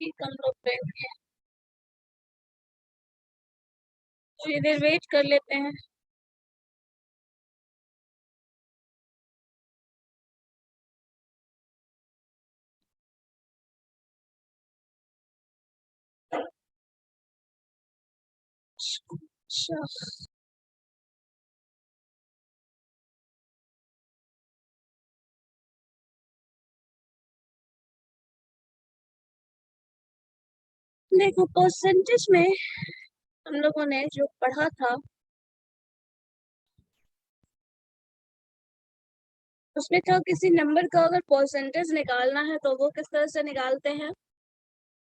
ठीक, हम लोग बैठ गए, थोड़ी देर वेट कर लेते हैं। अच्छा, देखो परसेंटेज में हम लोगों ने जो पढ़ा था उसमें था किसी नंबर का अगर परसेंटेज निकालना है तो वो किस तरह से निकालते हैं।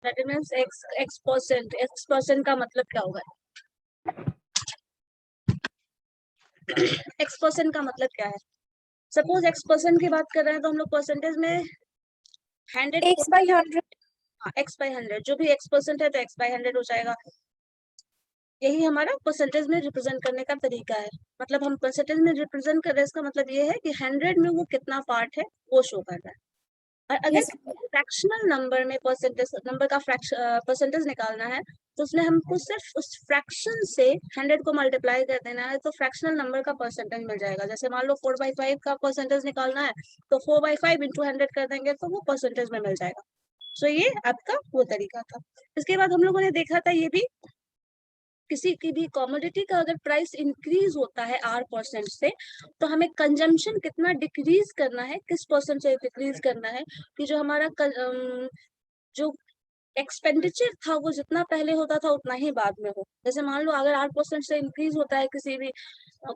That means x x percent का मतलब क्या होगा? एक्स परसेंट का मतलब क्या है? सपोज एक्स परसेंट की बात कर रहे हैं तो हम लोग परसेंटेज में 100 x/100। एक्स बाई 100, जो भी एक्स परसेंट है तो एक्स बाई 100 हो जाएगा। यही हमारा परसेंटेज में रिप्रेजेंट करने का तरीका है। मतलब हम परसेंटेज में रिप्रेजेंट कर रहे हैं, इसका मतलब ये है कि 100 में वो कितना पार्ट है वो शो कर रहा है। और अगर Yes. फ्रैक्शनल नंबर में परसेंटेज नंबर का परसेंटेज निकालना है तो उसमें हमको सिर्फ उस फ्रैक्शन से 100 को मल्टीप्लाई कर देना है तो फ्रैक्शनल नंबर का परसेंटेज मिल जाएगा। जैसे मान लो 4/5 का परसेंटेज निकालना है तो 4/5 इंटू 100 कर देंगे तो वो परसेंटेज में मिल जाएगा। सो ये आपका वो तरीका था। इसके बाद हम लोगों ने देखा था ये भी, किसी की भी कमोडिटी का अगर प्राइस इंक्रीज होता है R% से तो हमें कंजम्पशन कितना डिक्रीज करना है, किस परसेंट से डिक्रीज करना है कि जो हमारा जो एक्सपेंडिचर था वो जितना पहले होता था उतना ही बाद में हो। जैसे मान लो अगर 8% से इंक्रीज होता है किसी भी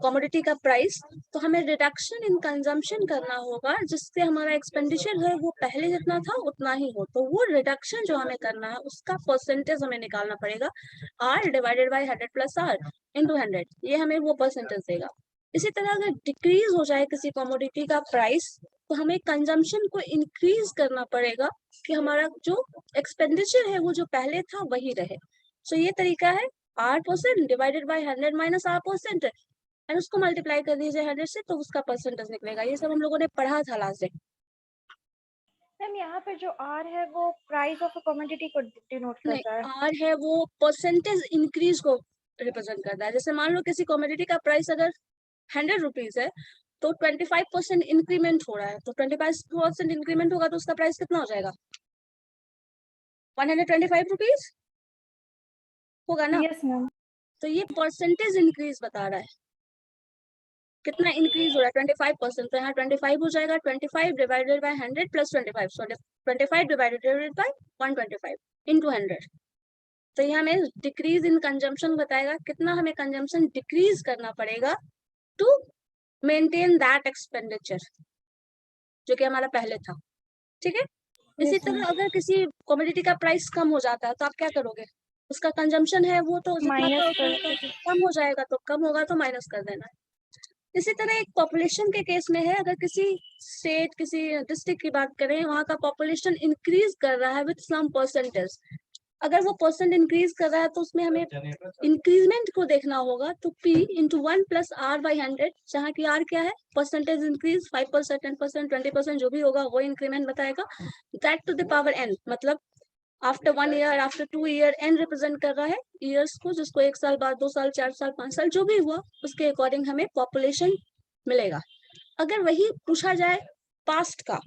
कमोडिटी का प्राइस तो हमें रिडक्शन इन कंजम्पशन करना होगा जिससे हमारा एक्सपेंडिचर है वो पहले जितना था उतना ही हो। तो वो रिडक्शन जो हमें करना है उसका परसेंटेज हमें निकालना पड़ेगा। R divided by 100 plus R into 100, ये हमें वो परसेंटेज देगा। इसी तरह अगर डिक्रीज हो जाए किसी कमोडिटी का प्राइस तो हमें कंजम्पशन को इंक्रीज करना पड़ेगा कि हमारा जो एक्सपेंडिचर है वो जो पहले था वही रहे। सो ये तरीका है R% divided by 100 minus R% and उसको मल्टीप्लाई कर दीजिए 100 से तो उसका परसेंटेज निकलेगा। ये सब हम लोगों ने पढ़ा था लास्ट डे। मैम यहाँ पे जो R है वो प्राइस ऑफ अ कमोडिटी को डिनोट करता है। नहीं, R है वो परसेंटेज इंक्रीज को रिप्रेजेंट करता है। जैसे मान लो किसी कमोडिटी का प्राइस अगर 100 रुपीज है तो 25% इंक्रीमेंट हो रहा है, तो 25% इंक्रीमेंट होगा तो उसका प्राइस कितना हो जाएगा? 125 रुपीज होगा ना। Yes ma'am. तो ये परसेंटेज इंक्रीज बता रहा है कितना इंक्रीज हो रहा है, 25%। तो यहाँ 25 हो जाएगा, 25 divided by 100 plus 25, so 25 divided by 125 into 100। तो ये हमें डिक्रीज इन कंजम्पशन बताएगा, कितना हमें कंजम्पशन डिक्रीज करना पड़ेगा टू मेंटेन दैट एक्सपेंडिचर जो कि हमारा पहले था। ठीक है। इसी यस तरह मैम। अगर किसी कमोडिटी का प्राइस कम हो जाता है तो आप क्या करोगे? उसका कंजम्पशन है वो तो जितना था माइनस उतना कर ही कम हो जाएगा, तो कम होगा तो माइनस कर देना है। इसी तरह एक पॉपुलेशन के केस में है, अगर किसी स्टेट किसी डिस्ट्रिक्ट की बात करें वहां का पॉपुलेशन इंक्रीज कर रहा है विथ सम परसेंटेज, अगर वो परसेंट इंक्रीज कर रहा है तो उसमें हमें इंक्रीजमेंट को देखना होगा। तो P into 1 plus R by 100, जहाँ की R क्या है? परसेंटेज इंक्रीज 5%, 10%, 20% जो भी होगा वो इंक्रीमेंट बताएगा। That to the power n, मतलब after 1 year after 2 year, n represent कर रहा है ईयर्स को, जिसको 1 साल बाद 2 साल 4 साल 5 साल जो भी हुआ उसके अकॉर्डिंग हमें पॉपुलेशन मिलेगा। अगर वही पूछा जाए पास्ट का,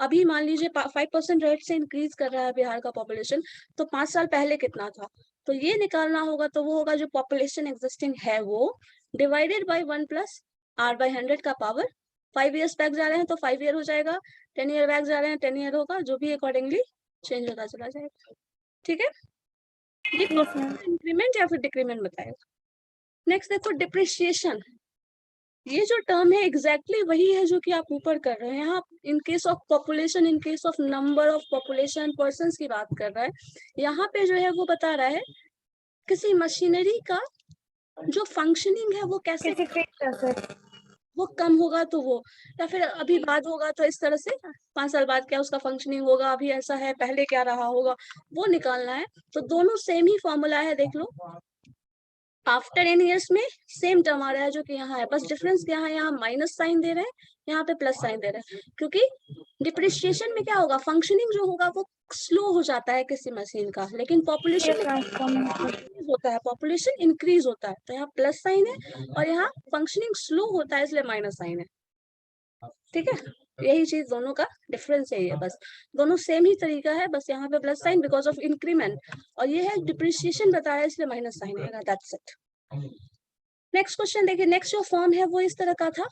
अभी मान लीजिए 5% रेट से इंक्रीज कर रहा है बिहार का पॉपुलेशन, तो 5 साल पहले कितना था? तो ये निकालना होगा, तो वो होगा जो पॉपुलेशन एग्जिस्टिंग है वो divided by 1 plus R by 100 का पावर। 5 ईयर्स बैक जा रहे हैं तो 5 ईयर हो जाएगा, 10 ईयर बैक जा रहे हैं 10 ईयर होगा, जो भी अकॉर्डिंगली चेंज होता चला जाएगा। ठीक है, ये यस मैम। इंक्रीमेंट या फिर डिक्रीमेंट बताएगा। नेक्स्ट देखो डिप्रिशिएशन, ये जो टर्म है एग्जैक्टली वही है जो कि आप ऊपर कर रहे हैं। यहाँ in case of population, in case of number of population persons की बात कर रहा है। यहाँ पे जो है वो बता रहा है किसी मशीनरी का जो फंक्शनिंग है वो कैसे, किसी फिक्स एसेट। वो कम होगा तो वो, या फिर अभी बाद होगा तो इस तरह से 5 साल बाद क्या उसका फंक्शनिंग होगा, अभी ऐसा है पहले क्या रहा होगा, वो निकालना है। तो दोनों सेम ही फॉर्मूला है, देख लो। आफ्टर n ईयर्स में सेम टर्म आ रहा है जो कि यहाँ है, बस डिफरेंस क्या है, यहाँ माइनस साइन दे रहे हैं, यहाँ पे प्लस साइन दे रहे हैं, क्योंकि डिप्रिशिएशन में क्या होगा, फंक्शनिंग जो होगा वो स्लो हो जाता है किसी मशीन का, लेकिन पॉपुलेशन में इंक्रीज होता है, पॉपुलेशन इंक्रीज होता है, तो यहाँ प्लस साइन है और यहाँ फंक्शनिंग स्लो होता है इसलिए माइनस साइन है। ठीक है, यही चीज दोनों का डिफरेंस यही है, बस दोनों सेम ही तरीका है, बस यहाँ पे plus sign because of increment और ये है डिप्रिशिएशन बताया है इसलिए माइनस साइन आएगा, दैट्स इट। नेक्स्ट क्वेश्चन देखिए, नेक्स्ट जो फॉर्म है वो इस तरह का था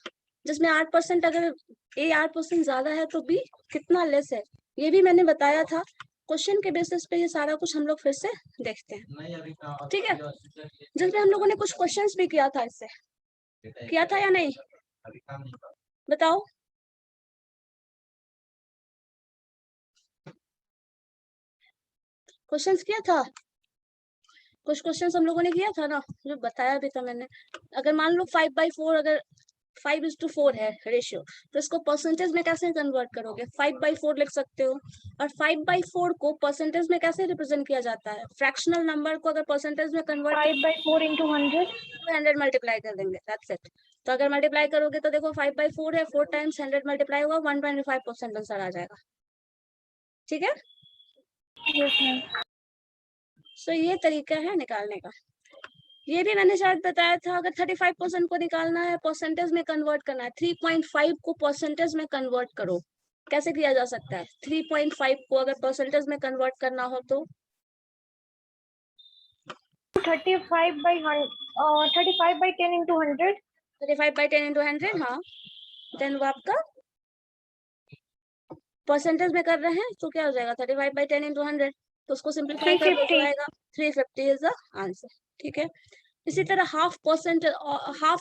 जिसमें 8%, अगर ए 8% ज्यादा है तो बी कितना लेस है, ये भी मैंने बताया था। क्वेश्चन के बेसिस पे ये सारा कुछ हम लोग फिर से देखते हैं, ठीक है, जिसमें हम लोगों ने कुछ क्वेश्चंस भी किया था, इससे किया था या नहीं बताओ। क्वेश्चंस किया था, कुछ क्वेश्चंस हम लोगों ने किया था ना, जो बताया भी था मैंने। अगर मान लो 5/4, अगर 5:4 है रेशियो, तो इसको परसेंटेज में कैसे कन्वर्ट करोगे, 5/4 लिख सकते हो। और 5/4 को परसेंटेज में कैसे रिप्रेजेंट किया जाता है, फ्रैक्शनल नंबर को अगर परसेंटेज में कन्वर्ट 5/4 into 100 100 मल्टीप्लाई कर देंगे, दैट्स इट। तो अगर मल्टीप्लाई करोगे तो देखो 5/4 है, 4 टाइम्स 100 मल्टीप्लाई होगा, 125% आंसर आ जाएगा, ठीक है। yes ma'am सो ये तरीका है निकालने का। ये भी मैंने शायद बताया था, अगर 35% को निकालना है, परसेंटेज में कन्वर्ट करना है, 3.5 को परसेंटेज में कन्वर्ट करो, कैसे किया जा सकता है, 3.5 को अगर परसेंटेज में कन्वर्ट करना हो तो 35/10 into 100 35/10 into 100, हाँ, देन वो आपका परसेंटेज में कर रहे हैं तो क्या हो जाएगा, 35/10 into 100, तो उसको सिंप्लीफाई कर दो तो आएगा 350 इज द आंसर, ठीक है। इसी तरह हाफ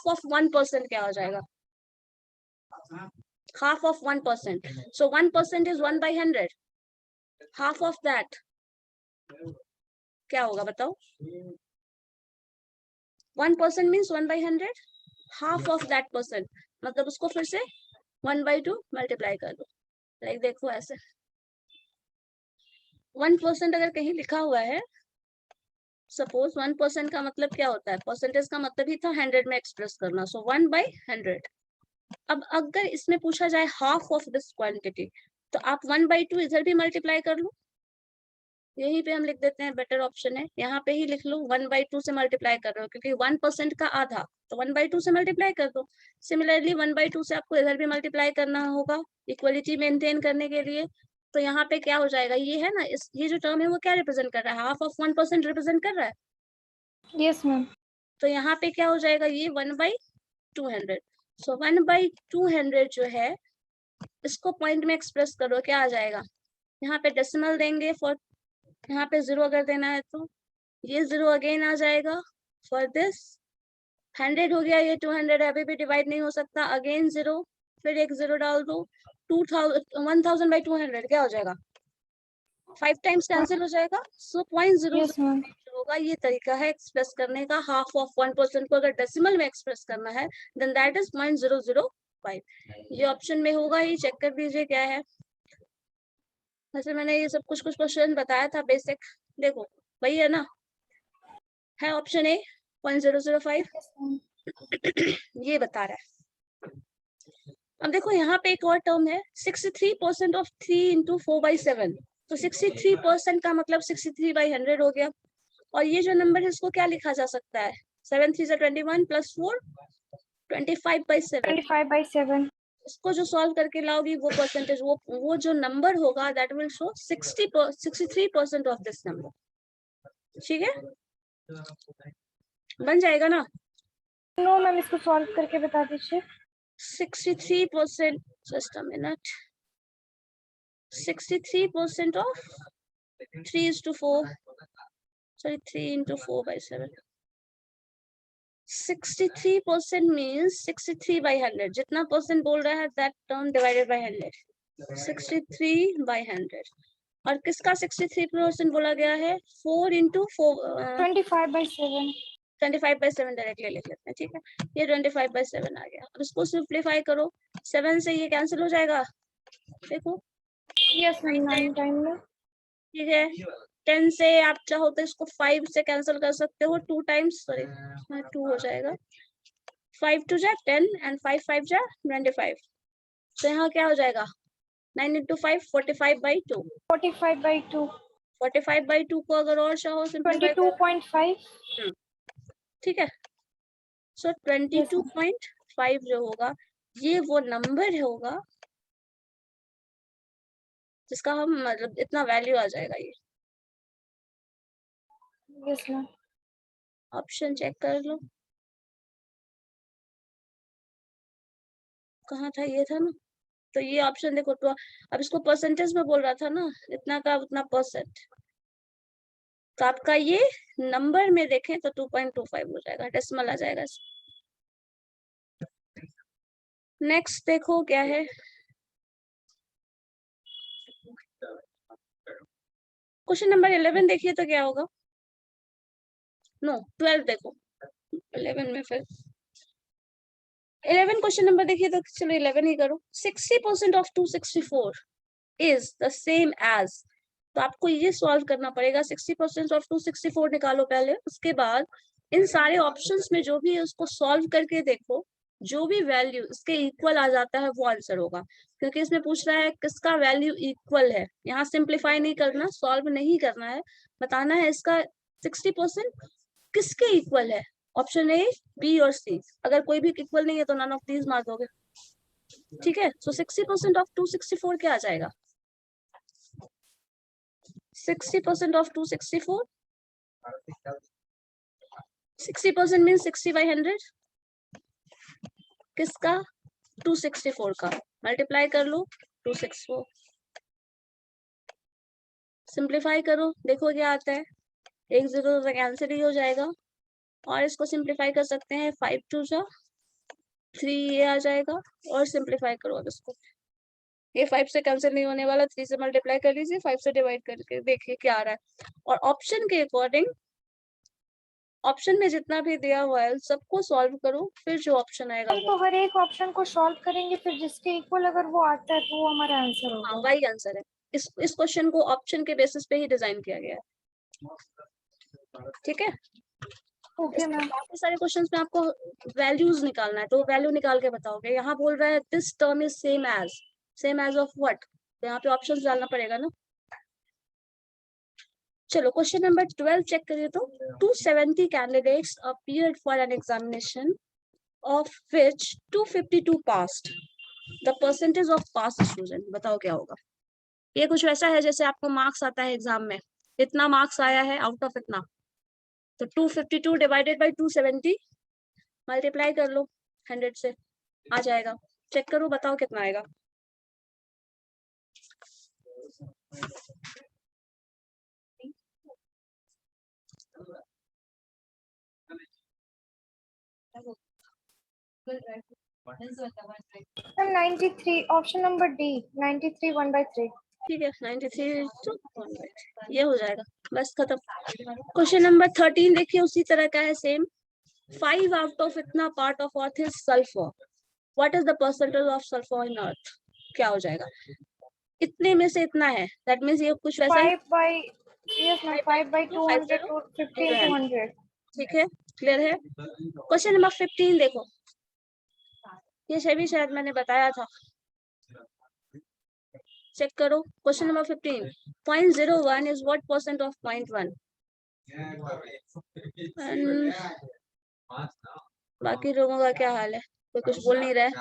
ऑफ 1% क्या हो जाएगा, half of 1%, so 1% is 1/100, half of that क्या होगा बताओ, 1% means 1/100, half of that percent मतलब उसको फिर से 1/2 मल्टीप्लाई कर दो, लाइक देखो ऐसे 1% अगर कहीं लिखा हुआ है, सपोज 1% का मतलब क्या होता है, परसेंटेज का मतलब ही था 100 में एक्सप्रेस करना, सो 1/100। अब अगर इसमें पूछा जाए हाफ ऑफ दिस क्वांटिटी, तो आप 1/2 इधर भी मल्टीप्लाई कर लो, यहीं पे हम लिख देते हैं, बेटर ऑप्शन है, यहाँ पे ही लिख लो 1/2 से मल्टीप्लाई कर रहे हो क्योंकि 1% का आधा, तो 1/2 से मल्टीप्लाई कर दो। सिमिलरली 1/2 से आपको इधर भी मल्टीप्लाई करना होगा इक्वलिटी मेंटेन करने के लिए, तो यहाँ पे क्या हो जाएगा, ये है ना, ये जो टर्म है वो क्या रिप्रेजेंट कर रहा है, हाफ ऑफ 1% रिप्रेजेंट कर रहा है, yes ma'am तो यहाँ पे क्या हो जाएगा, ये 1/200, सो 1/200 जो है इसको पॉइंट में एक्सप्रेस करो, क्या आ जाएगा, यहाँ पे डेसिमल देंगे फॉर, यहाँ पे 0 अगर देना है तो ये 0 अगेन आ जाएगा फॉर दिस, 100 हो गया, ये 200 है, अभी भी डिवाइड नहीं हो सकता, अगेन 0, फिर एक 0 डाल दो, 1000/200 क्या हो जाएगा, 5 टाइम्स कैंसिल हो जाएगा, सो 0.00 yes ma'am होगा। ये तरीका है एक्सप्रेस करने का, हाफ ऑफ 1% को अगर डेसिमल में एक्सप्रेस करना है देन दैट इज 0.005, ये ऑप्शन में होगा ही, चेक कर दीजिए क्या है। वैसे मैंने ये सब कुछ क्वेश्चन बताया था बेसिक, देखो वही है ना, है ऑप्शन ए 0.005, yes ma'am ये बता रहा है। अब देखो यहाँ पे एक और टर्म है 63% ऑफ 3 into 4/7, तो 63% का मतलब 63/100 हो गया, और ये जो नंबर है इसको क्या लिखा जा सकता है, 7 3 21 + 4 25/7, 25/7 इसको जो सॉल्व करके लाओगी वो परसेंटेज, वो जो नंबर होगा that will show 63% of this number, ठीक है, बन जाएगा ना। नो मैम इसको सॉल्व करके बता दीजिए 63%, just a minute, 63% of 3:4, sorry 3 into 4/7, 63% means 63/100, जितना परसेंट बोल रहा है that term divided by 100, 63/100, और किसका 63% बोला गया है, 4 into 4 25/7 25/7 डायरेक्टली लिख लेते हैं, ठीक है, ये 25/7 आ गया। अब इसको सिंप्लीफाई करो, 7 से ये कैंसिल हो जाएगा, देखो yes ma'am 9 टाइम में ठीक है, 10 से आप चाहो तो इसको 5 से कैंसिल कर सकते हो 2 टाइम्स, सॉरी 2 हो जाएगा, 5 2 जा 10 एंड 5 5 जा 25। तो यहाँ क्या हो जाएगा 9 into 5 45/2। 45/2 45/2 को अगर और चाहो सिंपलीफाई 22.5। ठीक है। सो 22.5 जो होगा ये वो नंबर होगा जिसका हम मतलब इतना वैल्यू आ जाएगा। ये यस मैम। ऑप्शन चेक कर लो कहाँ था, ये था ना। तो ये ऑप्शन देखो, तो अब इसको परसेंटेज में बोल रहा था ना, इतना का उतना परसेंट, तो आपका ये नंबर में देखें तो 2.25 हो जाएगा, डेसिमल आ जाएगा। नेक्स्ट देखो क्या है, क्वेश्चन नंबर 11 देखिए तो क्या होगा, नो 12 देखो, 11 में फिर 11 क्वेश्चन नंबर देखिए तो चलो 11 ही करो। 60% of 264 is the same as, तो आपको ये सॉल्व करना पड़ेगा। 60% ऑफ 264 निकालो पहले, उसके बाद इन सारे ऑप्शंस में जो भी है उसको सॉल्व करके देखो, जो भी वैल्यू इसके इक्वल आ जाता है वो आंसर होगा, क्योंकि इसमें पूछ रहा है किसका वैल्यू इक्वल है। यहाँ सिंप्लीफाई नहीं करना, सॉल्व नहीं करना है, बताना है इसका 60% किसके इक्वल है। ऑप्शन ए, बी और सी, अगर कोई भी इक्वल नहीं है तो नन ऑफ दीज मार दोगे। ठीक है, सो 60% ऑफ 264 क्या आ जाएगा, 60% of 264, 60% means 60/100, किसका 264 का, मल्टीप्लाई कर लो 264, सिंप्लीफाई करो देखो क्या आता है, 1 0 तो कैंसिल ही हो जाएगा, और इसको सिंप्लीफाई कर सकते हैं 5 2 जा 3 ये आ जाएगा, और सिंप्लीफाई करो अब इसको, ये 5 से कैंसिल नहीं होने वाला, 3 से मल्टीप्लाई कर लीजिए, 5 से डिवाइड करके देखिए क्या आ रहा है, और ऑप्शन के अकॉर्डिंग ऑप्शन में जितना भी दिया हुआ है सबको सॉल्व करो, फिर जो ऑप्शन आएगा तो हर एक ऑप्शन को सॉल्व करेंगे, फिर जिसके इक्वल अगर वो आता है तो वो हमारा आंसर हाँ होगा। वही आंसर है। इस क्वेश्चन को ऑप्शन के बेसिस पे ही डिजाइन किया गया है। ठीक है, ओके मैम। काफी सारे क्वेश्चंस में आपको वैल्यूज निकालना है, तो वैल्यू निकाल के बताओगे। यहाँ बोल रहा है this term is same as of what, तो यहाँ पे ऑप्शंस डालना पड़ेगा ना। चलो क्वेश्चन नंबर 12 चेक करिए तो 270 candidates appeared for an examination of which 252 passed. The percentage of pass student, बताओ क्या होगा। ये कुछ वैसा है जैसे आपको मार्क्स आता है एग्जाम में, इतना मार्क्स आया है आउट ऑफ इतना, तो 252 डिवाइडेड बाय 270 मल्टीप्लाई कर लो 100 से, आ जाएगा। चेक करो बताओ कितना आएगा। Ma'am 93, option number D, 93 1/3। ठीक है 93 to 1/3 ये हो जाएगा, बस खत्म। क्वेश्चन नंबर 13 देखिए उसी तरह का है सेम। 5 आउट ऑफ इतना part of earth is sulphur, what is the percentage of sulphur in earth, क्या हो जाएगा। इतने में से इतना है, दैट मींस ये कुछ वैसा ही 5/200 to 15 to 100। ठीक है, क्लियर है। क्वेश्चन नंबर 15 देखो, ये सभी शायद मैंने बताया था, चेक करो। Question number 15, 0.01 is what percent of 0.1, बाकी लोगों का क्या हाल है, कोई कुछ बोल नहीं रहा है।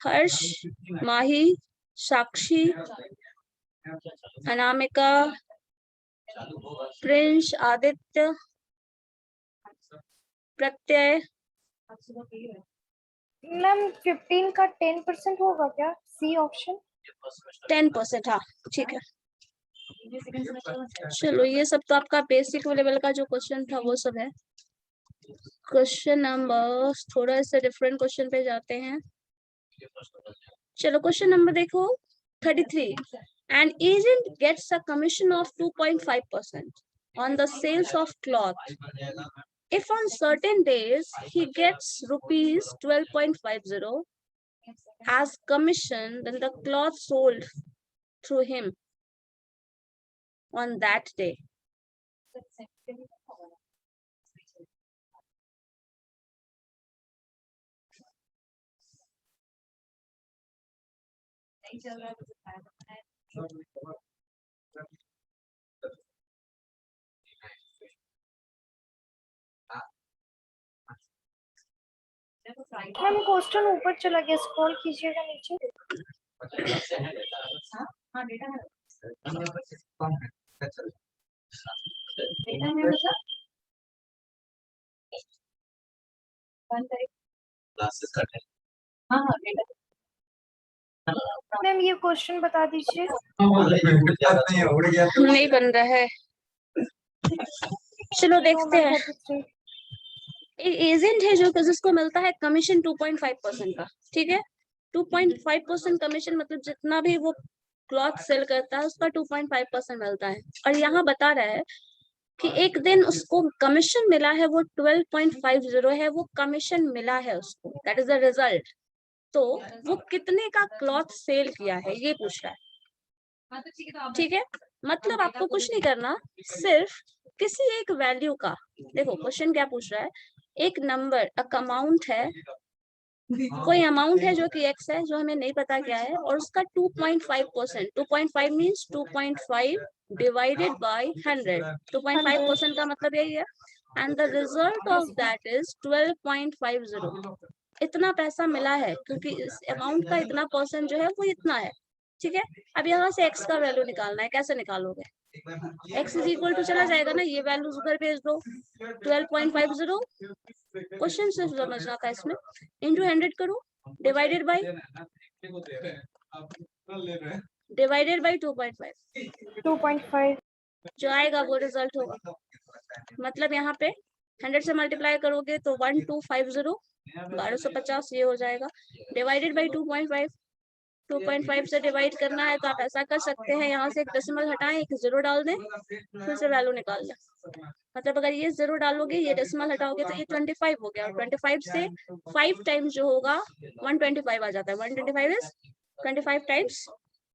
हर्ष, माही, साक्षी, अनामिका, प्रिंस, आदित्य, प्रत्यय, मैम 15 का 10% होगा क्या, सी ऑप्शन। 10%, हाँ ठीक है। चलो ये सब तो आपका बेसिक लेवल का जो क्वेश्चन था वो सब है। क्वेश्चन नंबर थोड़ा सा डिफरेंट क्वेश्चन पे जाते हैं। चलो क्वेश्चन नंबर देखो 33, an agent gets a commission of 2.5% on the sales of cloth. If on certain days he gets rupees 12.50 as commission, then the cloth sold through him on that day ma'am question ऊपर चला गया, scroll कीजिएगा नीचे। Ma'am ये question बता दीजिए। नहीं बन रहा है, चलो देखते हैं। 33। एजेंट है जो जिसको मिलता है कमीशन 2.5% का, ठीक है। 2.5% कमीशन मतलब जितना भी वो क्लॉथ सेल करता है उसका 2.5% मिलता है। और यहाँ बता रहा है कि एक दिन उसको कमीशन मिला है, वो 12.50 है, वो कमीशन मिला है उसको, दैट इज द रिजल्ट। तो वो कितने का क्लॉथ सेल किया है ये पूछ रहा है, ठीक है। मतलब आपको कुछ नहीं करना, सिर्फ किसी एक वैल्यू का, देखो क्वेश्चन क्या पूछ रहा है, एक नंबर अमाउंट है, कोई अमाउंट है जो कि x है, जो हमें नहीं पता क्या है, और उसका 2.5%, 2.5 मीन्स 2.5 डिवाइडेड बाय 100, 2.5% का मतलब यही है। And the result of that is 12.50। इतना पैसा मिला है क्योंकि इस अमाउंट का इतना परसेंट जो है वो इतना है, ठीक है। अब यहाँ से x का वैल्यू निकालना है, कैसे निकालोगे? x इज इक्वल टू चला जाएगा ना, ये वैल्यूज उधर भेज दो, 12.50, क्वेश्चन सिर्फ समझना था इसमें, इंटू 100 करो, डिवाइडेड बाय 2.5, 2.5। जो आएगा वो रिजल्ट होगा। मतलब यहाँ पे 100 से मल्टीप्लाई करोगे तो 1250, 1250 ये हो जाएगा, डिवाइडेड बाय 2.5। 2.5 से डिवाइड करना है तो आप ऐसा कर सकते हैं, यहाँ से एक डेसिमल हटाएं, एक जीरो डाल दें, फिर से वैल्यू निकाल लें। मतलब अगर ये जीरो डालोगे, ये डेसिमल हटाओगे तो ये 25 हो गया, और 25 से 5 टाइम्स जो होगा 125 आ जाता है। 125 इज 25 टाइम्स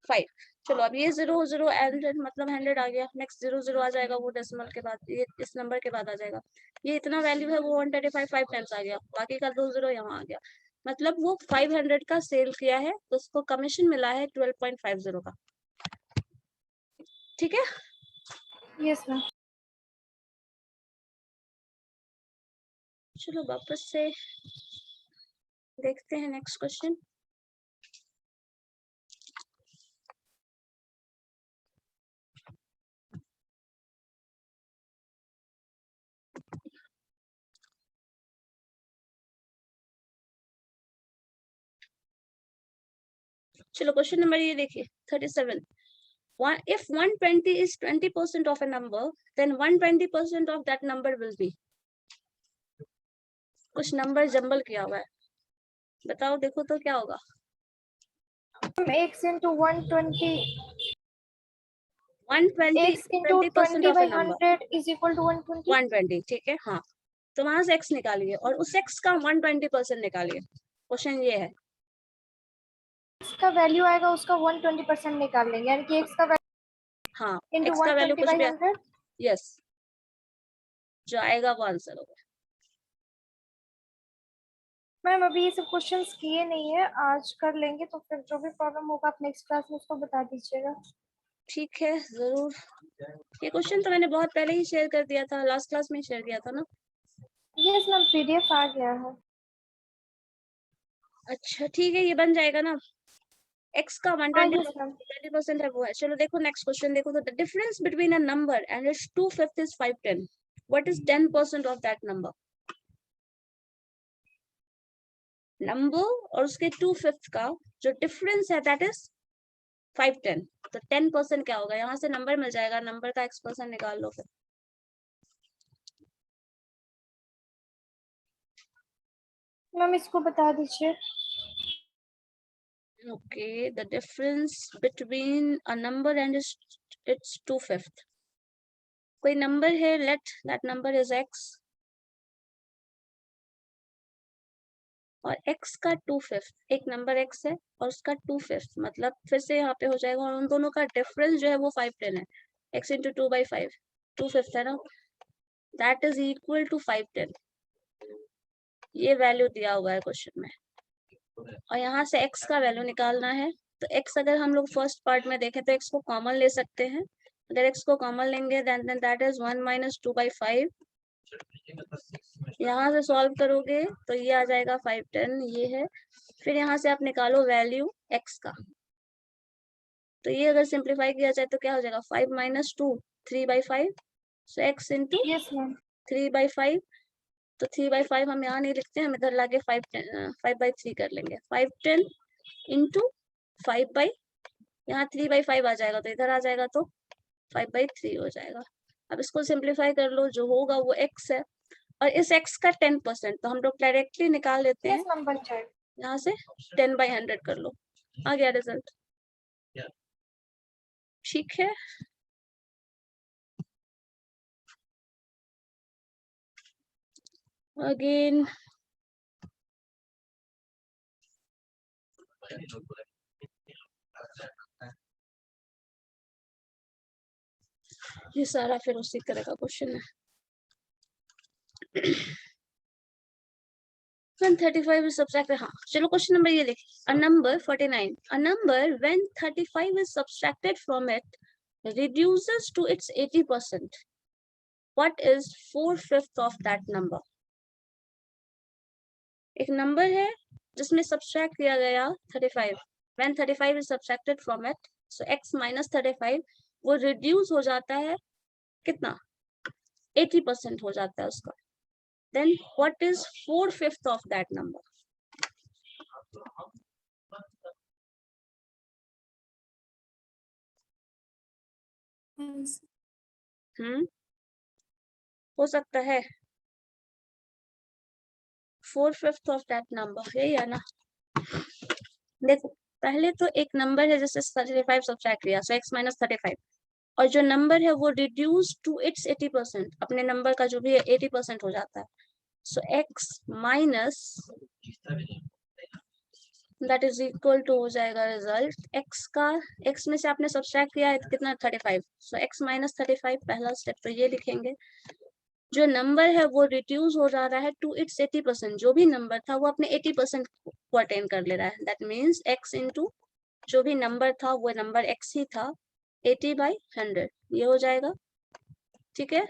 5। चलो अब ये जीरो जीरो एंड मतलब 100 आ गया, नेक्स्ट जीरो जीरो आ जाएगा, वो डेसिमल के बाद, ये इस नंबर के बाद आ जाएगा। ये इतना वैल्यू है वो 125 5 टाइम्स आ गया, बाकी का 2 जीरो यहाँ आ गया। मतलब वो 500 का सेल किया है तो उसको कमीशन मिला है 12.50 का, ठीक है। Yes ma'am. चलो वापस से देखते हैं नेक्स्ट क्वेश्चन। चलो क्वेश्चन नंबर ये देखिए 37। If 120 is 20% of a number, then 120% of that number will be, कुछ नंबर जंबल किया हुआ है, बताओ देखो तो क्या होगा। x into 120, 120 x into 20% 20 of by a number, 100 is equal to 120। 120, ठीक है। हाँ, तो वहां से x निकालिए और उस x का 120% निकालिए। क्वेश्चन ये है, इसका वैल्यू आएगा, उसका 120% निकाल लेंगे, यानी कि x का हाँ into x का वैल्यू 120 कुछ by भी, 100। यस, जो आएगा वो आंसर होगा। मैम अभी ये सब क्वेश्चंस किए नहीं है, आज कर लेंगे, तो फिर जो भी प्रॉब्लम होगा आप नेक्स्ट क्लास में उसको बता दीजिएगा। ठीक है जरूर। ये क्वेश्चन तो मैंने बहुत पहले ही शेयर कर दिया था, लास्ट क्लास में शेयर किया था ना। यस मैम, पीडीएफ आ गया है। अच्छा ठीक है, ये बन जाएगा ना। x का 120% है वो है। चलो देखो नेक्स्ट क्वेश्चन देखो, तो the difference between a number and it's 2/5 is 510, what is 10% of that number? Number और उसके 2/5 का जो डिफरेंस है दैट इज 510, तो 10% क्या होगा? यहाँ से नंबर मिल जाएगा, नंबर का x% निकाल लो फिर। मैम इसको बता दीजिए। Okay, the difference between a number and its 2/5. कोई नंबर है, let that number is x, और x का 2/5, एक नंबर x है और उसका 2/5, मतलब फिर से यहाँ पे हो जाएगा, और उन दोनों का डिफरेंस जो है वो 510 है, x into 2/5। 2/5 है ना, दैट इज इक्वल टू 5/10। ये वैल्यू दिया हुआ है क्वेश्चन में, और यहाँ से x का वैल्यू निकालना है। तो x अगर हम लोग फर्स्ट पार्ट में देखें तो x को कॉमन ले सकते हैं। अगर x को कॉमन लेंगे देन दैट इज 1 माइनस 2/5। यहाँ से सॉल्व करोगे तो ये आ जाएगा 5/10, ये है। फिर यहाँ से आप निकालो वैल्यू x का, तो ये अगर सिंप्लीफाई किया जाए तो क्या हो जाएगा, 5 माइनस 2 3/5। सो x इंटू यस मैम। 3/5। तो 3/5 हम यहाँ नहीं लिखते हैं, हम इधर लाके 5/3 कर लेंगे। 5/10 इंटू 5/, यहाँ 3/5 आ जाएगा तो इधर आ जाएगा, तो 5/3 हो जाएगा। अब इसको सिंप्लीफाई कर लो, जो होगा वो x है, और इस x का 10% तो हम लोग डायरेक्टली निकाल लेते हैं। यस मैम, बन जाएगा। यहाँ से 10/100 कर लो, आ गया रिजल्ट। ठीक है, अगेन ये सारा फिर उसी तरह का क्वेश्चन है। 135 is subtracted, हाँ चलो क्वेश्चन नंबर ये देखिए, a number 49, a number when 35 is subtracted from it reduces to its 80%, what is 4/5 of that number? एक नंबर है जिसमें सब्सट्रैक्ट किया गया 35, when 35 is subtracted from it, so x minus 35, वो रिड्यूस हो जाता है कितना, 80% हो जाता है उसका। then what is 4/5 of that number? हो सकता है 4/5 of that number, यही है ना। देखो पहले तो एक नंबर है जिससे 35 सब्ट्रैक्ट किया, so x minus 35, और जो नंबर है वो रिड्यूस टू इट्स 80%, अपने नंबर का जो भी है 80% हो जाता है। So x minus that is equal to हो जाएगा रिजल्ट x का, x में से आपने सब्ट्रैक्ट किया है तो कितना 35, सो x माइनस 35 पहला स्टेप तो ये लिखेंगे। जो नंबर है वो रिड्यूस हो जा रहा है टू इट्स 80%, जो भी नंबर था वो अपने 80% को अटेन कर ले रहा है, दैट मीन्स x इंटू जो भी नंबर था वो नंबर x ही था, 80/100 ये हो जाएगा। ठीक है,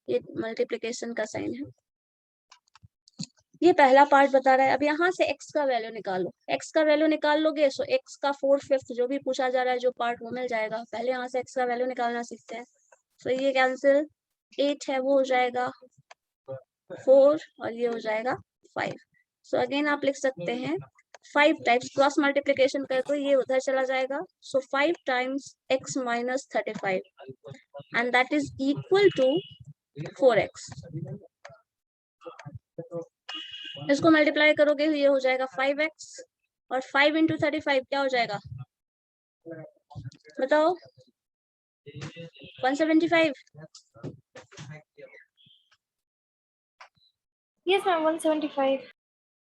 ये मल्टीप्लिकेशन का साइन है। ये पहला पार्ट बता रहा है। अब यहाँ से x का वैल्यू निकालो, x का वैल्यू निकाल लोगे सो x का 4/5 जो भी पूछा जा रहा है जो पार्ट वो मिल जाएगा। पहले यहाँ से x का वैल्यू निकालना सीखते हैं। सो ये कैंसिल, 8 है वो हो जाएगा 4 और ये हो जाएगा 5। सो अगेन आप लिख सकते हैं 5 टाइम्स क्रॉस मल्टीप्लिकेशन कर तो ये उधर चला जाएगा। So 5 times x minus 35 and that is equal to 4x। इसको मल्टीप्लाई करोगे ये हो जाएगा 5x, और 5 इंटू 35 क्या हो जाएगा बताओ, 175। Yes ma'am, 175।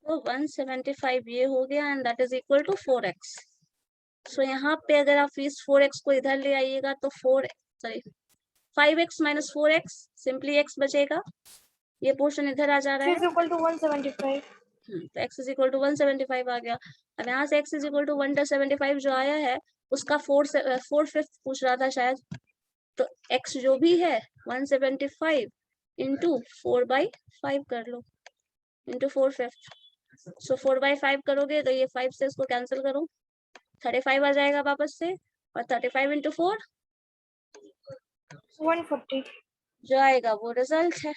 तो 175 ये हो गया and that is equal to 4x। So यहाँ पे अगर आप इस 4x को इधर ले आइएगा तो 5x minus 4x, simply x बचेगा, ये पोर्शन इधर आ जा रहा है, इज इक्वल टू 175। तो x इज इक्वल टू 175 आ गया। अब यहाँ से x इज इक्वल टू 175 जो आया है उसका 4/5 पूछ रहा था शायद, तो x जो भी है 175 इंटू 4/5 कर लो, इंटू 4/5। सो 4/5 करोगे तो ये 5 से इसको कैंसिल करो, 35 आ जाएगा वापस से, और 35 इंटू 4 140 जो आएगा वो रिजल्ट है।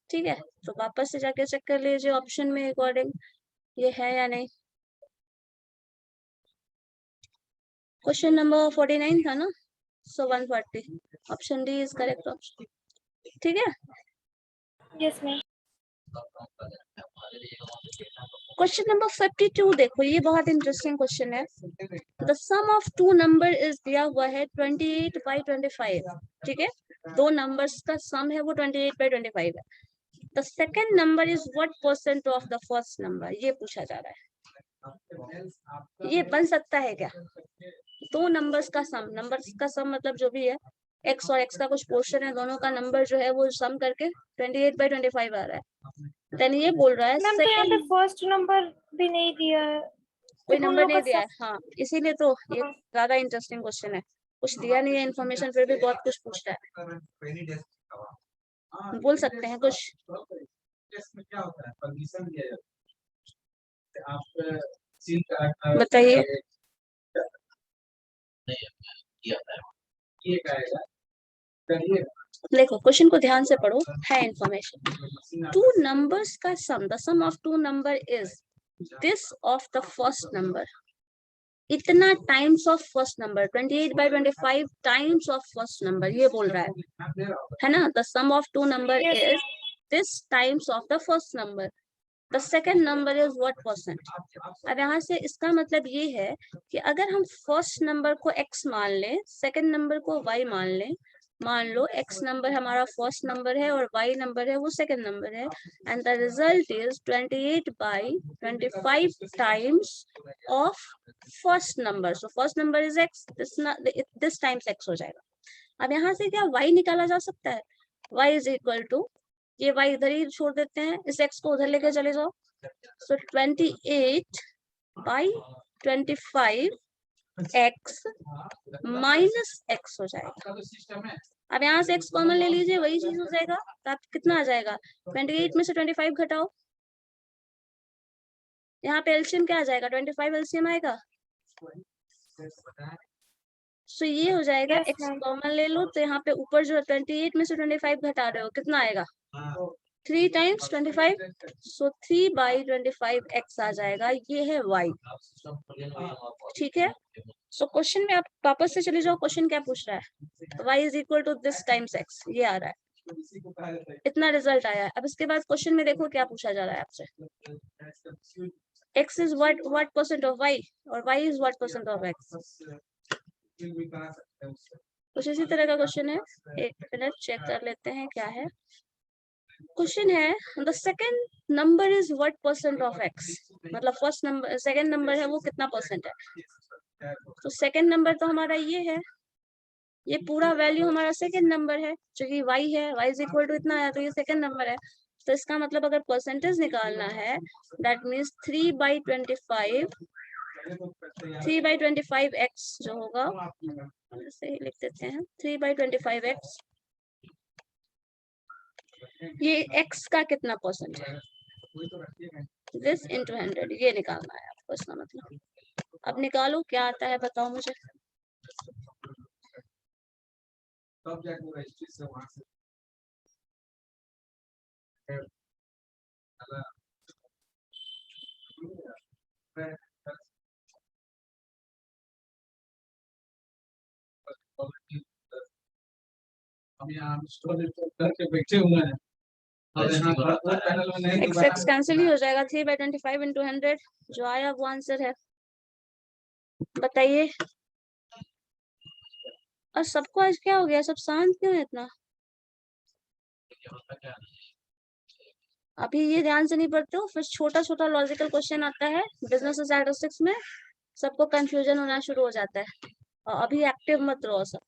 ठीक है, तो वापस से जाके चेक कर लीजिए ऑप्शन में अकॉर्डिंग ये है या नहीं। क्वेश्चन नंबर 49 था ना, सो 140, option D is correct option. ठीक है, यस मैम। क्वेश्चन नंबर 52 देखो, ये बहुत इंटरेस्टिंग क्वेश्चन है। The sum of two number is दिया हुआ है 28/25। ठीक है, दो नंबर्स का सम है वो 28/25 है। The second number is what percent of the first number, ये पूछा जा रहा है। ये बन सकता है क्या, दो नंबर्स का सम, नंबर्स का सम मतलब जो भी है x और x का कुछ पोर्शन है, दोनों का नंबर जो है वो सम करके 28/25 आ रहा है। देन ये बोल रहा है मैम तो यहाँ पे सेकंड फर्स्ट नंबर भी नहीं दिया है, कोई सिर्फ उन नंबर लोग नहीं का दिया है। सब। हाँ, इसीलिए तो ये हाँ। ज्यादा इंटरेस्टिंग क्वेश्चन है, कुछ दिया नहीं है इन्फॉर्मेशन, फिर भी बहुत कुछ पूछ रहा है। बोल सकते हैं कुछ? बताइए। देखो क्वेश्चन को ध्यान से पढ़ो, है इन्फॉर्मेशन। टू नंबर्स का sum, the sum of two number is this of the first number, इतना times of first number, 28/25 times of first number, ये बोल रहा है ना। The sum of two number yes is ma'am. This times of the first number, the second number is what percent. अब यहाँ से इसका मतलब ये है कि अगर हम फर्स्ट नंबर को x मान लें, सेकेंड नंबर को y मान लें, मान लो x नंबर हमारा फर्स्ट नंबर है और y नंबर है वो सेकेंड नंबर है, and the result is 28/25 times of first number. So first number is x, this times x हो जाएगा। अब यहाँ से क्या y निकाला जा सकता है? y इज इक्वल टू, ये y इधर ही छोड़ देते हैं, इस x को उधर लेकर चले जाओ, सो 28/25 x माइनस x हो जाएगा। अब यहाँ से x कॉमन ले लीजिए, वही चीज हो जाएगा, तो आप कितना आ जाएगा? 28 में से 25 घटाओ, यहाँ पे एलसीएम क्या आ जाएगा? 25 एलसीएम आएगा। सो ये हो जाएगा, यस x मैम। कॉमन ले लो, तो यहाँ पे ऊपर जो 28 में से 25 घटा रहे हो, कितना आएगा? 3 टाइम्स 25, सो 3/25 x आ जाएगा, ये है y। ठीक है, सो क्वेश्चन में आप वापस से चले जाओ, क्वेश्चन क्या पूछ रहा है? y is equal to this times x, ये आ रहा है, इतना रिजल्ट आया है। अब इसके बाद क्वेश्चन में देखो क्या पूछा जा रहा है आपसे, x is what percent of y और y is what percent of x। कुछ इसी तरह का क्वेश्चन है, एक मिनट चेक कर लेते हैं क्या है। क्वेश्चन है the second number is what percent of x, मतलब फर्स्ट नंबर, सेकेंड नंबर है वो कितना परसेंट है। तो सेकेंड नंबर तो हमारा ये है, ये पूरा वैल्यू हमारा सेकेंड नंबर है, जो कि y है, y इज इक्वल टू इतना है, तो ये सेकेंड नंबर है। तो इसका मतलब अगर परसेंटेज निकालना है, दैट मीन्स 3/25 x जो होगा, ऐसे ही लिख देते हैं 3/25 x, ये x का कितना परसेंट है, दिस इंटू 100, ये निकालना है आपको इसका मतलब। अब निकालो क्या आता है, बताओ मुझे। बैठे हुए हैं x कैंसिल ही हो जाएगा, 3/25 इंटू 100, जो आया वो आंसर है। बताइए। और सबको आज क्या हो गया, सब शांत क्यों है इतना? अभी ये ध्यान से नहीं पढ़ते हो, फिर छोटा छोटा लॉजिकल क्वेश्चन आता है बिजनेस स्टैटिस्टिक्स में, सबको कंफ्यूजन होना शुरू हो जाता है, और अभी एक्टिव मत रहो सब।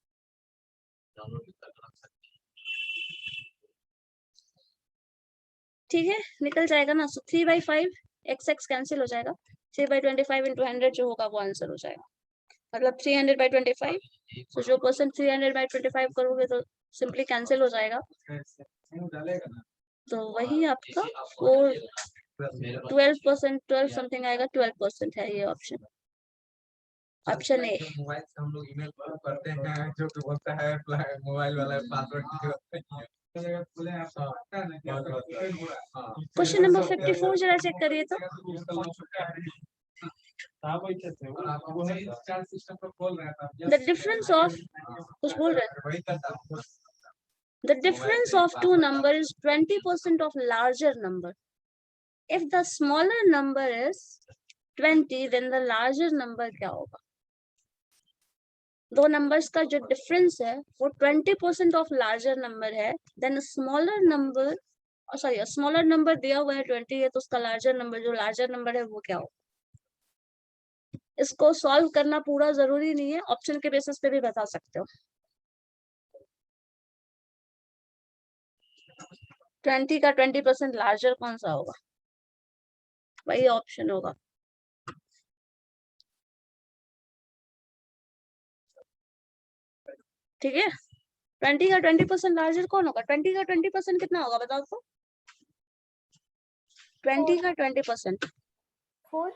ठीक है, निकल जाएगा ना। सो 3/5 x कैंसिल हो जाएगा, 3/25 इंटू 100 जो होगा वो आंसर हो जाएगा, मतलब 300/25। तो जो परसेंट 300/25 करोगे तो सिंपली कैंसिल हो जाएगा, तो वही आपका 12%, 12 समथिंग आएगा, 12% है ये ऑप्शन, ऑप्शन ए। मोबाइल से हम लोग ईमेल करते हैं, जो कि बोलता है मोबाइल वाला पासवर्ड। क्वेश्चन नंबर 54 जरा चेक करिए तो। द डिफरेंस ऑफ, कुछ बोल रहे हैं, the difference of two number is 20% of larger number. If the smaller number is 20, then the larger number क्या होगा? दो नंबर्स का जो डिफरेंस है वो 20% ऑफ लार्जर नंबर है, then smaller number, sorry smaller number दिया हुआ है 20 है, तो उसका लार्जर नंबर, जो लार्जर नंबर है वो क्या होगा? इसको सॉल्व करना पूरा जरूरी नहीं है, ऑप्शन के बेसिस पे भी बता सकते हो। 20 का 20% लार्जर कौन सा होगा, वही ऑप्शन होगा। ठीक है, 20 का 20% लार्जर कौन होगा, 20 का 20% कितना होगा बताओ तो, 20 का 20% 4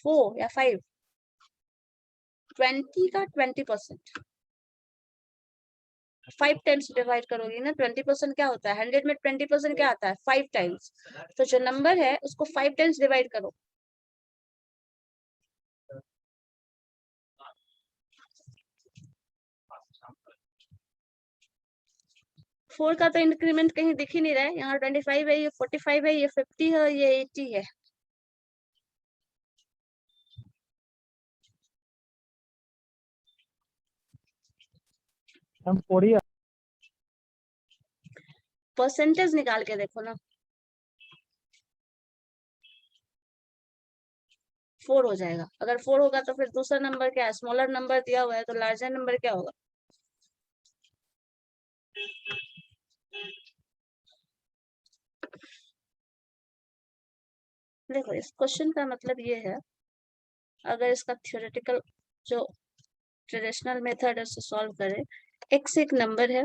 4 या 5, 20 का 20% 5 टाइम्स डिवाइड करोगी ना, 20% क्या होता है, 100 में 20% क्या आता है 5 टाइम्स, तो जो नंबर है उसको 5 टाइम्स डिवाइड करो। फोर का तो इंक्रीमेंट कहीं दिख ही नहीं रहा है, यहाँ 25 है, ये 45 है, ये 50 है, ये 80 है। हम 40 परसेंटेज निकाल के देखो ना, 4 हो जाएगा। अगर 4 होगा तो फिर दूसरा नंबर क्या है, स्मॉलर नंबर दिया हुआ है तो लार्जर नंबर क्या होगा। देखो इस क्वेश्चन का मतलब ये है, अगर इसका थ्योरेटिकल जो ट्रेडिशनल मेथड है उससे सॉल्व करें, x एक नंबर है,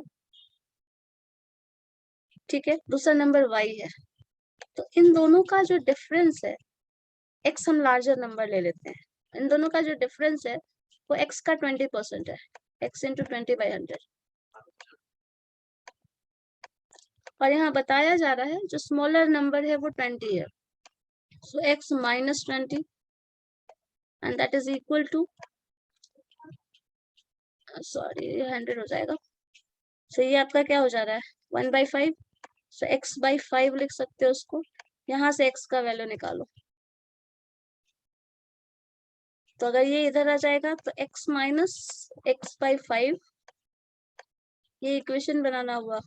ठीक है, दूसरा नंबर y है, तो इन दोनों का जो डिफरेंस है, x हम लार्जर नंबर ले लेते हैं, इन दोनों का जो डिफरेंस है वो x का 20% है, x इंटू 20/100। और यहाँ बताया जा रहा है जो स्मॉलर नंबर है वो 20 है, so x minus 20 and that is equal to, sorry 100 हो जाएगा, सो ये आपका क्या हो जा रहा है 1/5, सो x/5 लिख सकते हो उसको, यहाँ से x का वैल्यू निकालो, तो अगर ये इधर आ जाएगा तो x माइनस x/5, ये इक्वेशन बनाना हुआ,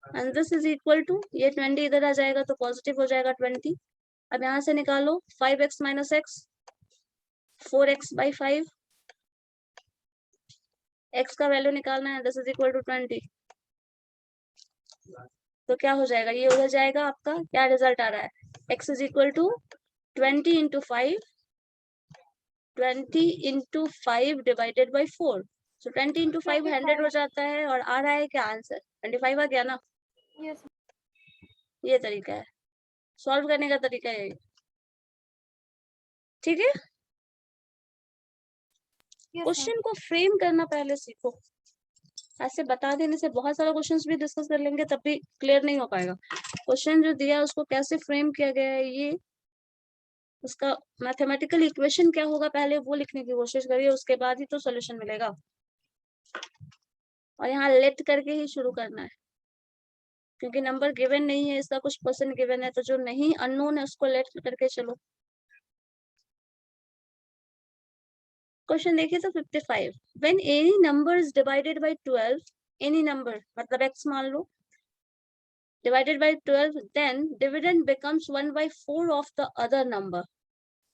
and this is equal to, ये 20 इधर आ जाएगा तो पॉजिटिव हो जाएगा 20। अब यहाँ से निकालो 5x minus x, 4x/5, x का वैल्यू निकालना है, दिस इज इक्वल टू 20, तो क्या हो जाएगा, ये उधर जाएगा, आपका क्या रिजल्ट आ रहा है, x is equal to 20 into 5, 20 into 5 divided by 4, so 20 into 5 100 हो जाता है, और आ रहा है क्या आंसर 25 आ गया ना। यस ये तरीका है सॉल्व करने का, तरीका है, ठीक है। यस क्वेश्चन को फ्रेम करना पहले सीखो, ऐसे बता देने से बहुत सारा क्वेश्चंस भी डिस्कस कर लेंगे तब भी क्लियर नहीं हो पाएगा। क्वेश्चन जो दिया है उसको कैसे फ्रेम किया गया है, ये उसका मैथमेटिकल इक्वेशन क्या होगा पहले वो लिखने की कोशिश करिए, उसके बाद ही तो सॉल्यूशन मिलेगा। और यहाँ लेट करके ही शुरू करना है, क्योंकि नंबर गिवन नहीं है, इसका कुछ परसेंट गिवन है, तो जो नहीं अननोन है उसको लेट करके चलो। क्वेश्चन देखिए तो 55, when any number is divided by 12, any number मतलब x मान लो, divided by 12, then dividend becomes 1/4 of the other number.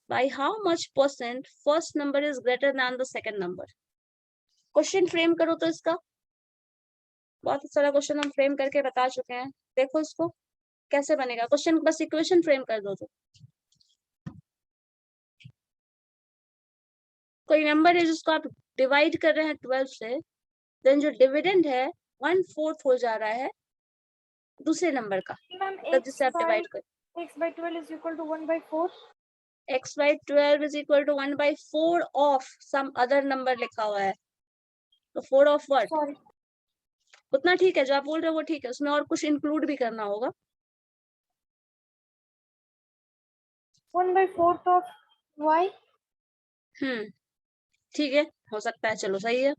By how much percent first number is greater than the second number? Question frame करो तो इसका, बहुत सारा question हम frame करके बता चुके हैं, देखो इसको कैसे बनेगा क्वेश्चन, बस इक्वेशन फ्रेम कर दो। तो कोई नंबर है जिसको आप डिवाइड कर रहे हैं 12 से, देन जो डिविडेंड है 1/4 हो जा रहा है दूसरे नंबर का, मैम तब जिससे आप डिवाइड कर, x/12 is equal to 1/4 x/12 is equal to 1/4 of some other number लिखा हुआ है, तो 4 of what, सॉरी उतना ठीक है जो आप बोल रहे हो वो ठीक है, उसमें और कुछ इंक्लूड भी करना होगा। 1/4 of y ठीक है, हो सकता है, चलो सही है।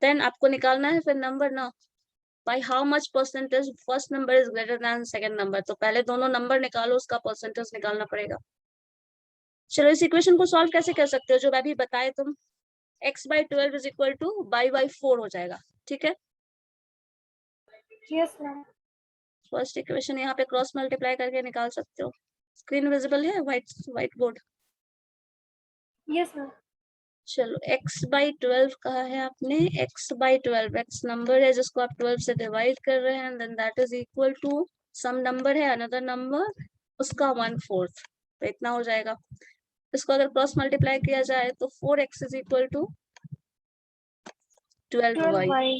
देन आपको निकालना है फिर नंबर ना, by how much percentage first number is greater than second number, तो पहले दोनों नंबर निकालो, उसका परसेंटेज निकालना पड़ेगा। चलो इस इक्वेशन को सॉल्व कैसे कर सकते हो जो मैं भी बताए तुम, x/12 is equal to y/4 हो जाएगा, ठीक है। यस मैम फर्स्ट इक्वेशन यहाँ पे क्रॉस मल्टीप्लाई करके निकाल सकते हो, स्क्रीन विजिबल है, व्हाइट बोर्ड, यस मैम। चलो x बाई 12 कहा है आपने, x बाई 12 x नंबर है जिसको आप 12 से डिवाइड कर रहे हैं, then that is equal to some number है अनदर नंबर उसका 1/4, तो इतना हो जाएगा। इसको अगर क्रॉस मल्टीप्लाई किया जाए तो 4x is equal to 12y 12y।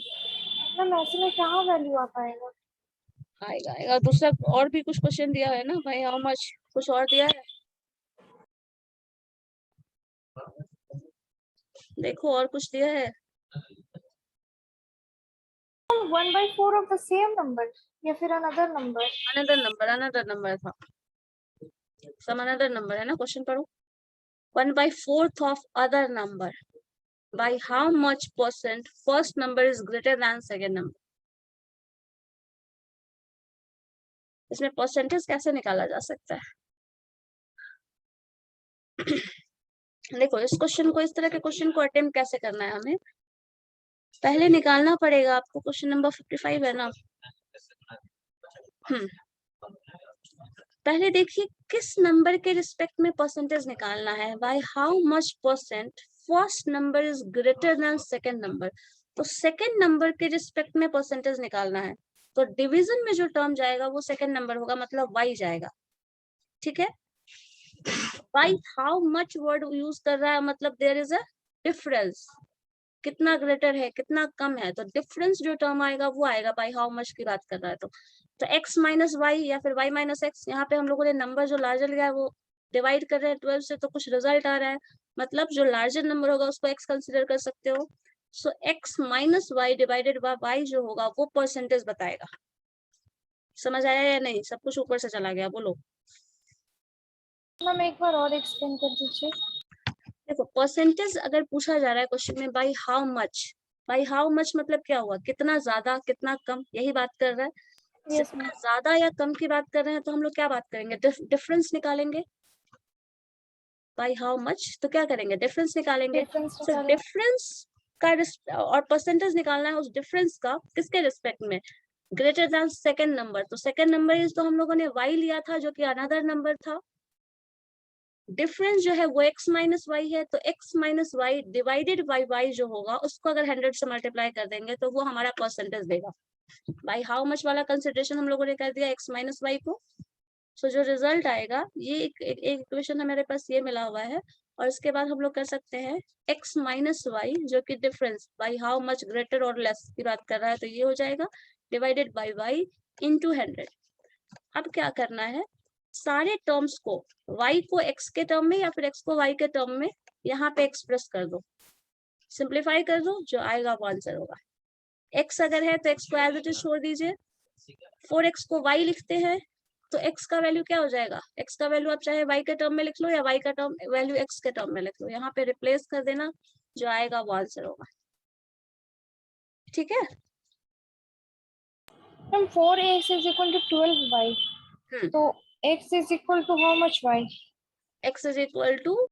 Ma'am ऐसे में कहाँ वैल्यू आ पाएगा? आएगा आएगा। दूसरा और भी कुछ क्वेश्चन दिया है ना भाई, हाउ मच कुछ और दिया है, देखो और कुछ दिया है। 1/4 ऑफ द सेम नंबर या फिर अनदर नंबर? अनदर नंबर था, सम अनदर नंबर है ना, क्वेश्चन पढ़ो। 1/4 of other number by how much percent first number is greater than second number। इसमें परसेंटेज कैसे निकाला जा सकता है? देखो इस क्वेश्चन को, इस तरह के क्वेश्चन को अटेम्प्ट कैसे करना है हमें, पहले निकालना पड़ेगा आपको। क्वेश्चन नंबर 55 है ना। पहले देखिए किस नंबर के रिस्पेक्ट में परसेंटेज निकालना है। By how much percent first number is greater than second number, तो सेकंड नंबर के रिस्पेक्ट में परसेंटेज निकालना है। तो डिवीजन में जो टर्म जाएगा वो सेकंड नंबर होगा, मतलब y जाएगा, ठीक है। By how much word use कर रहा है, मतलब देयर इज अ डिफरेंस, कितना ग्रेटर है कितना कम है, तो डिफरेंस जो टर्म आएगा वो आएगा बाय हाउ मच की बात कर रहा है। तो x माइनस वाई या फिर y माइनस एक्स, यहाँ पे हम लोगों ने नंबर जो लार्जर लिया है वो डिवाइड कर रहे हैं 12 से, तो कुछ रिजल्ट आ रहा है, मतलब जो लार्जर नंबर होगा उसको x कंसिडर कर सकते हो। So x minus y divided by y जो होगा वो परसेंटेज बताएगा। समझ आया या नहीं? सब कुछ ऊपर से चला गया, बोलो। मैम एक बार और एक्सप्लेन कर दीजिए। देखो परसेंटेज अगर पूछा जा रहा है क्वेश्चन में बाय हाउ मच मतलब क्या हुआ, कितना ज्यादा कितना कम, यही बात कर रहा है। यस जितना मैम। ज्यादा या कम की बात कर रहे हैं तो हम लोग क्या बात करेंगे, डिफरेंस निकालेंगे। बाय हाउ मच तो क्या करेंगे, डिफरेंस निकालेंगे। डिफरेंस सो निकालें। डिफरेंस का और परसेंटेज निकालना है उस डिफरेंस का, किसके रिस्पेक्ट में, ग्रेटर देन सेकंड नंबर। तो सेकंड नंबर इज, तो हम लोगों ने y लिया था जो कि अनदर नंबर था। डिफरेंस जो है वो x माइनस वाई है, तो x minus y divided by y जो होगा उसको अगर 100 से मल्टीप्लाई कर देंगे तो वो हमारा परसेंटेज देगा। बाई हाउ मच वाला कंसिडरेशन हम लोगों ने कर दिया x माइनस वाई को। सो जो रिजल्ट आएगा, ये एक इक्वेशन हमारे पास ये मिला हुआ है, और इसके बाद हम लोग कर सकते हैं x माइनस वाई जो कि difference by how much greater और लेस की बात कर रहा है, तो ये हो जाएगा डिवाइडेड बाई y इंटू 100। अब क्या करना है, सारे टर्म्स को y को x के टर्म में या फिर x को y के टर्म में यहाँ पे एक्सप्रेस कर दो, सिंप्लीफाई कर दो, जो आएगा वो आंसर होगा। x अगर है तो x को एज इट इज छोड़ दीजिए, 4x को y लिखते हैं तो x का वैल्यू क्या हो जाएगा, x का वैल्यू आप चाहे y के टर्म में लिख लो या y का टर्म वैल्यू x के टर्म में लिख लो, यहाँ पे रिप्लेस कर देना, जो आएगा वो आंसर होगा, ठीक है। Ma'am 4x is equal to 12y, तो x is equal to how much y? x is equal to